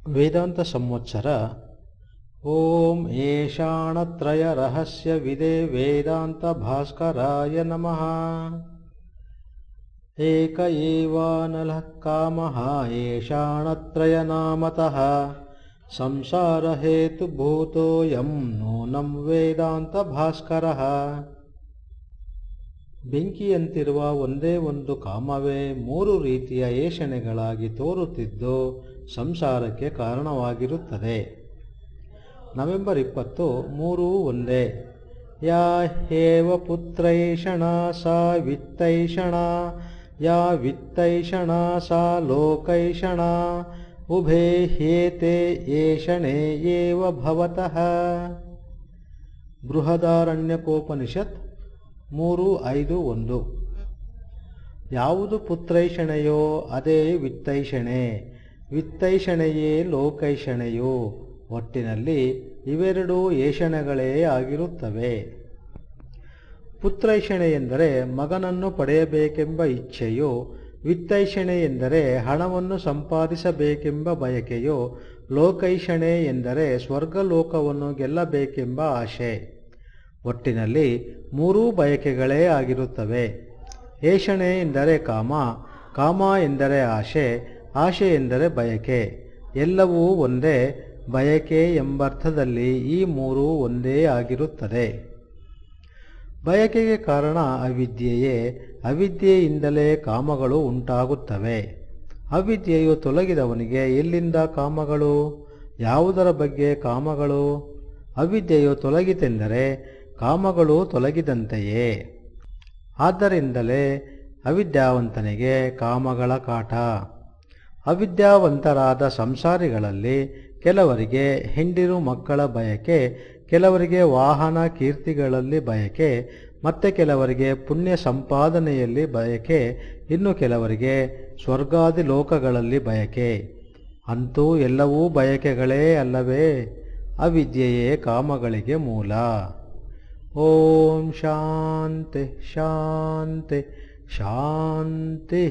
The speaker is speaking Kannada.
ವೇದಾಂತ ಸಂವತ್ಸರ ಓಂ ಏಷಾಣತ್ರಯ ರಹಸ್ಯ ವಿದೆ ವೇದಾಂತ ಭಾಸ್ಕರಾಯ ನಮಃ. ಏಕ ಏವಾನಲಃ ಕಾಮಃ ಏಷಾಣತ್ರಯ ನಾಮತಃ ಸಂಸಾರ ಹೇತುಭೂತೋಯಂ ನೂನಂ ವೇದಾಂತ ಭಾಸ್ಕರಃ. ಬೆಂಕಿಯಂತಿರುವ ಒಂದೇ ಒಂದು ಕಾಮವೇ ಮೂರು ರೀತಿಯ ಏಷಣೆಗಳಾಗಿ ತೋರುತ್ತಿದ್ದು ಸಂಸಾರಕ್ಕೆ ಕಾರಣವಾಗಿರುತ್ತದೆ. ನವೆಂಬರ್ 20 ಮೂರೂ ಒಂದೇ. ಯಾ ಹೇವ ಪುತ್ರೈಷಣ ಸಾ ವಿತ್ತೈಷಣ ಯಾ ವಿತ್ತೈಷಣ ಸಾ ಲೋಕೈಷಣ ಉಭೇ ಹೇತೆ ಏಷಣೆ ಏವ ಭವತಃ. ಬೃಹದಾರಣ್ಯಕೋಪನಿಷತ್ 3:5-1. ಯಾವುದು ಪುತ್ರೈಷಣೆಯೋ ಅದೇ ವಿತ್ತೈಷಣೆ, ವಿತ್ತೈಷಣೆಯೇ ಲೋಕೈಷಣೆಯೋ. ಒಟ್ಟಿನಲ್ಲಿ ಇವೆರಡೂ ಏಷಣೆಗಳೇ ಆಗಿರುತ್ತವೆ. ಪುತ್ರೈಷಣೆ ಎಂದರೆ ಮಗನನ್ನು ಪಡೆಯಬೇಕೆಂಬ ಇಚ್ಛೆಯೋ, ವಿತ್ತೈಷಣೆ ಎಂದರೆ ಹಣವನ್ನು ಸಂಪಾದಿಸಬೇಕೆಂಬ ಬಯಕೆಯೋ, ಲೋಕೈಷಣೆ ಎಂದರೆ ಸ್ವರ್ಗಲೋಕವನ್ನು ಗೆಲ್ಲಬೇಕೆಂಬ ಆಶೆ. ಒಟ್ಟಿನಲ್ಲಿ ಮೂರೂ ಬಯಕೆಗಳೇ ಆಗಿರುತ್ತವೆ. ಏಷಣೆ ಎಂದರೆ ಕಾಮ, ಕಾಮ ಎಂದರೆ ಆಶೆ, ಆಶೆ ಎಂದರೆ ಬಯಕೆ. ಎಲ್ಲವೂ ಒಂದೇ, ಬಯಕೆ ಎಂಬರ್ಥದಲ್ಲಿ ಈ ಮೂರೂ ಒಂದೇ ಆಗಿರುತ್ತದೆ. ಬಯಕೆಗೆ ಕಾರಣ ಅವಿದ್ಯೆಯೇ, ಅವಿದ್ಯೆಯಿಂದಲೇ ಕಾಮಗಳು ಉಂಟಾಗುತ್ತವೆ. ಅವಿದ್ಯೆಯು ತೊಲಗಿದವನಿಗೆ ಎಲ್ಲಿಂದ ಕಾಮಗಳು? ಯಾವುದರ ಬಗ್ಗೆ ಕಾಮಗಳು? ಅವಿದ್ಯೆಯು ತೊಲಗಿತೆಂದರೆ ಕಾಮಗಳು ತೊಲಗಿದಂತೆಯೇ. ಆದ್ದರಿಂದಲೇ ಅವಿದ್ಯಾವಂತನಿಗೆ ಕಾಮಗಳ ಕಾಟ. ಅವಿದ್ಯಾವಂತರಾದ ಸಂಸಾರಿಗಳಲ್ಲಿ ಕೆಲವರಿಗೆ ಹೆಂಡಿರು ಮಕ್ಕಳ ಬಯಕೆ, ಕೆಲವರಿಗೆ ವಾಹನ ಕೀರ್ತಿಗಳಲ್ಲಿ ಬಯಕೆ, ಮತ್ತೆ ಕೆಲವರಿಗೆ ಪುಣ್ಯ ಸಂಪಾದನೆಯಲ್ಲಿ ಬಯಕೆ, ಇನ್ನು ಕೆಲವರಿಗೆ ಸ್ವರ್ಗಾದಿ ಲೋಕಗಳಲ್ಲಿ ಬಯಕೆ. ಅಂತೂ ಎಲ್ಲವೂ ಬಯಕೆಗಳೇ ಅಲ್ಲವೇ? ಅವಿದ್ಯೆಯೇ ಕಾಮಗಳಿಗೆ ಮೂಲ. ಓಂ ಶಾಂತಿ ಶಾಂತಿ ಶಾಂತಿ.